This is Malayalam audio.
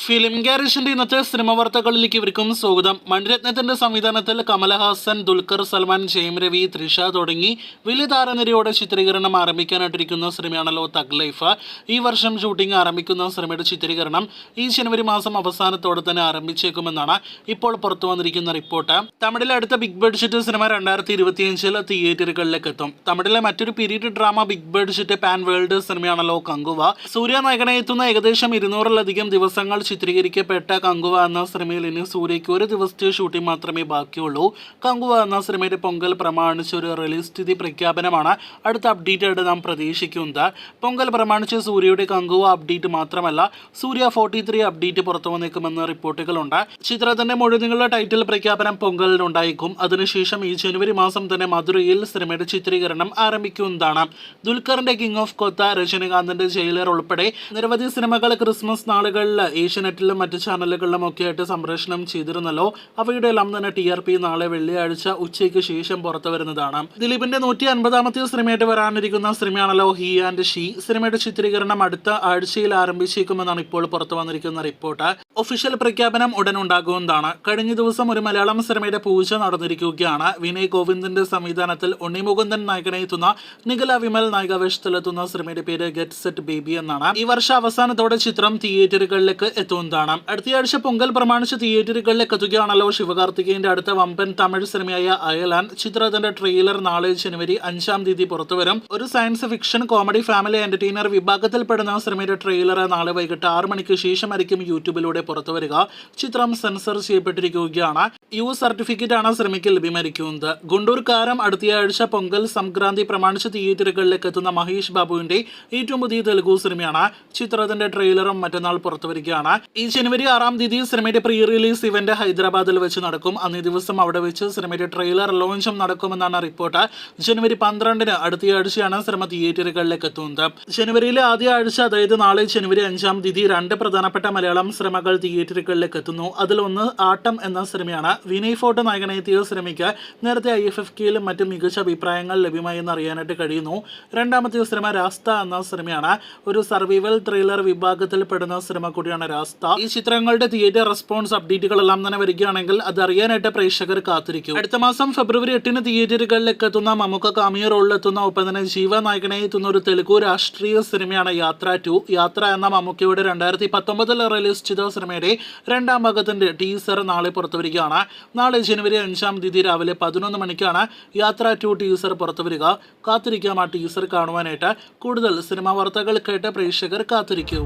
ഫിലിം ഗാരേജിന്റെ ഇന്നത്തെ സിനിമ വാർത്തകളിലേക്ക് ഇവർക്കും സ്വാഗതം. മണിരത്നത്തിന്റെ സംവിധാനത്തിൽ കമലഹാസൻ, ദുൽഖർ സൽമാൻ, ജയം രവി, ത്രിഷ തുടങ്ങി വലിയ താരനിരയോടെ ചിത്രീകരണം ആരംഭിക്കാനായിട്ടിരിക്കുന്ന സിനിമയാണല്ലോ തഗ് ലൈഫ്. ഈ വർഷം ഷൂട്ടിംഗ് ആരംഭിക്കുന്ന സിനിമയുടെ ചിത്രീകരണം ഈ ജനുവരി മാസം അവസാനത്തോടെ തന്നെ ആരംഭിച്ചേക്കുമെന്നാണ് ഇപ്പോൾ പുറത്തു വന്നിരിക്കുന്ന റിപ്പോർട്ട്. തമിഴിലെ അടുത്ത ബിഗ് ബഡ്ജറ്റ് സിനിമ 2025 തിയേറ്ററുകളിലേക്ക് എത്തും. തമിഴിലെ മറ്റൊരു period drama big budget pan world സിനിമയാണല്ലോ കങ്കുവ. സൂര്യ നായകനെ എത്തുന്ന ഏകദേശം 200-ലധികം ദിവസങ്ങൾ ചിത്രീകരിക്കപ്പെട്ട കങ്കുവ എന്ന സിനിമയിൽ ഇനി സൂര്യയ്ക്ക് ഒരു ദിവസത്തെ ഷൂട്ടിംഗ് മാത്രമേ ബാക്കിയുള്ളൂ. കങ്കുവ എന്ന സിനിമയുടെ പൊങ്കൽ പ്രമാണിച്ച് ഒരു റിലീസ് തീയതി പ്രഖ്യാപനമാണ് അടുത്ത അപ്ഡേറ്റ് ആയിട്ട് നാം പ്രതീക്ഷിക്കുന്നത്. പൊങ്കൽ പ്രമാണിച്ച് സൂര്യയുടെ കങ്കുവ അപ്ഡേറ്റ് മാത്രമല്ല, സൂര്യ 43 അപ്ഡേറ്റ് പുറത്തു വന്നേക്കുമെന്ന് റിപ്പോർട്ടുകളുണ്ട്. ചിത്രത്തിന്റെ മുഴുവനുള്ള ടൈറ്റിൽ പ്രഖ്യാപനം പൊങ്കലിനുണ്ടായേക്കും. അതിനുശേഷം ഈ ജനുവരി മാസം തന്നെ മധുരയിൽ സിനിമയുടെ ചിത്രീകരണം ആരംഭിക്കുന്നതാണ്. ദുൽഖറിന്റെ കിങ് ഓഫ് കൊത്ത, രജനികാന്തിന്റെ ജയിലർ ഉൾപ്പെടെ നിരവധി സിനിമകൾ ക്രിസ്മസ് നാളുകളിൽ ഏഷ്യനെറ്റിലും മറ്റ് ചാനലുകളിലും ഒക്കെ ആയിട്ട് സംപ്രേഷണം ചെയ്തിരുന്നല്ലോ. അവയുടെ എല്ലാം തന്നെ TRP നാളെ വെള്ളിയാഴ്ച ഉച്ചയ്ക്ക് ശേഷം പുറത്തു വരുന്നതാണ്. ദിലീപിന്റെ 150ാമത്തെ സിനിമയായിട്ട് വരാനിരിക്കുന്ന സിനിമയാണല്ലോ ഹി ആൻഡ് ഷീ. സിനിമയുടെ ചിത്രീകരണം അടുത്ത ആഴ്ചയിൽ ആരംഭിച്ചേക്കുമെന്നാണ് ഇപ്പോൾ പുറത്തു വന്നിരിക്കുന്ന റിപ്പോർട്ട്. ഒഫീഷ്യൽ പ്രഖ്യാപനം ഉടൻ ഉണ്ടാകുന്നതാണ്. കഴിഞ്ഞ ദിവസം ഒരു മലയാളം സിനിമയുടെ പൂജ നടന്നിരിക്കുകയാണ്. വിനയ് ഗോവിന്ദിന്റെ സംവിധാനത്തിൽ ഉണ്ണി മുകുന്ദൻ നായകനെ എത്തുന്ന നിഖില വിമൽ നായികാവേഷത്തിലെത്തുന്ന സിനിമയുടെ പേര് ഗെറ്റ് സെറ്റ് ബേബി എന്നാണ്. ഈ വർഷം അവസാനത്തോടെ ചിത്രം തിയേറ്ററുകളിലേക്ക് എത്തുന്നതാണ്. അടുത്തയാഴ്ച പൊങ്കൽ പ്രമാണിച്ച് തിയേറ്ററുകളിലേക്ക് എത്തുകയാണല്ലോ ശിവകാർത്തികേയന്റെ അടുത്ത വമ്പൻ തമിഴ് സിനിമയായ അയലാൻ. ചിത്രത്തിന്റെ ട്രെയിലർ നാളെ ജനുവരി 5 പുറത്തുവരും. ഒരു science fiction comedy family entertainer വിഭാഗത്തിൽപ്പെടുന്ന സിനിമയുടെ ട്രെയിലർ നാളെ വൈകിട്ട് 6 മണിക്ക് ശേഷമായിരിക്കും യൂട്യൂബിലൂടെ പുറത്തുവരിക. ചിത്രം സെൻസർ ചെയ്യപ്പെട്ടിരിക്കുകയാണ്. യു സർട്ടിഫിക്കറ്റ് ആണ് സിനിമയ്ക്ക് ലഭ്യമായിരിക്കുന്നത്. ഗുണ്ടൂർ കാരം അടുത്തയാഴ്ച പൊങ്കൽ സംക്രാന്തി പ്രമാണിച്ച് തിയേറ്ററുകളിലേക്ക് എത്തുന്ന മഹേഷ് ബാബുവിന്റെ ഏറ്റവും പുതിയ തെലുഗു സിനിമയാണ്. ചിത്രത്തിന്റെ ട്രെയിലറും മറ്റന്നാൾ പുറത്തുവരികയാണ്. ഈ ജനുവരി 6 സിനിമയുടെ പ്രീ റിലീസ് ഇവന്റ് ഹൈദരാബാദിൽ വെച്ച് നടക്കും. അന്നേ ദിവസം അവിടെ വെച്ച് സിനിമയുടെ ട്രെയിലർ ലോഞ്ചും നടക്കുമെന്നാണ് റിപ്പോർട്ട്. ജനുവരി 12 അടുത്തയാഴ്ചയാണ് സിനിമ തിയേറ്ററുകളിലേക്ക് എത്തുന്നത്. ജനുവരിയിലെ ആദ്യ ആഴ്ച, അതായത് നാളെ ജനുവരി 5 2 പ്രധാനപ്പെട്ട മലയാളം സിനിമകൾ തിയേറ്ററുകളിലേക്ക് എത്തുന്നു. അതിലൊന്ന് ആട്ടം എന്ന സിനിമയാണ്. വിനയ് ഫോർട്ട് നായകനെ എത്തിയ സിനിമയ്ക്ക് നേരത്തെ IFFKയിലും മറ്റും മികച്ച അഭിപ്രായങ്ങൾ ലഭ്യമായി എന്ന് അറിയാനായിട്ട് കഴിയുന്നു. രണ്ടാമത്തെ സിനിമ രാസ്ത എന്ന സിനിമയാണ്. ഒരു സർവൈവൽ ത്രില്ലർ വിഭാഗത്തിൽപ്പെടുന്ന സിനിമ കൂടിയാണ് രാസ്ത. ഈ ചിത്രങ്ങളുടെ തിയേറ്റർ റെസ്പോൺസ് അപ്ഡേറ്റുകളെല്ലാം തന്നെ വരികയാണെങ്കിൽ അത് അറിയാനായിട്ട് പ്രേക്ഷകർ കാത്തിരിക്കും. അടുത്ത മാസം ഫെബ്രുവരി 8 തിയേറ്ററുകളിലേക്ക് എത്തുന്ന മമ്മൂക്ക കാമിയോ റോളിലെത്തുന്ന ഒപ്പം തന്നെ ജീവ നായകനെ എത്തുന്ന ഒരു തെലുഗു രാഷ്ട്രീയ സിനിമയാണ് യാത്ര 2. യാത്ര എന്ന മമ്മൂക്കയുടെ 2019 റിലീസ് ചെയ്ത സിനിമയുടെ രണ്ടാം ഭാഗത്തിന്റെ ടീസർ നാളെ പുറത്തുവരികയാണ്. നാളെ ജനുവരി 5 രാവിലെ 11 മണിക്കാണ് യാത്ര 2 ടീസർ പുറത്തുവരിക. കാത്തിരിക്കാം ആ ടീസർ കാണുവാനായിട്ട്. കൂടുതൽ സിനിമാ വാർത്തകൾ കേട്ട് പ്രേക്ഷകർ കാത്തിരിക്കൂ.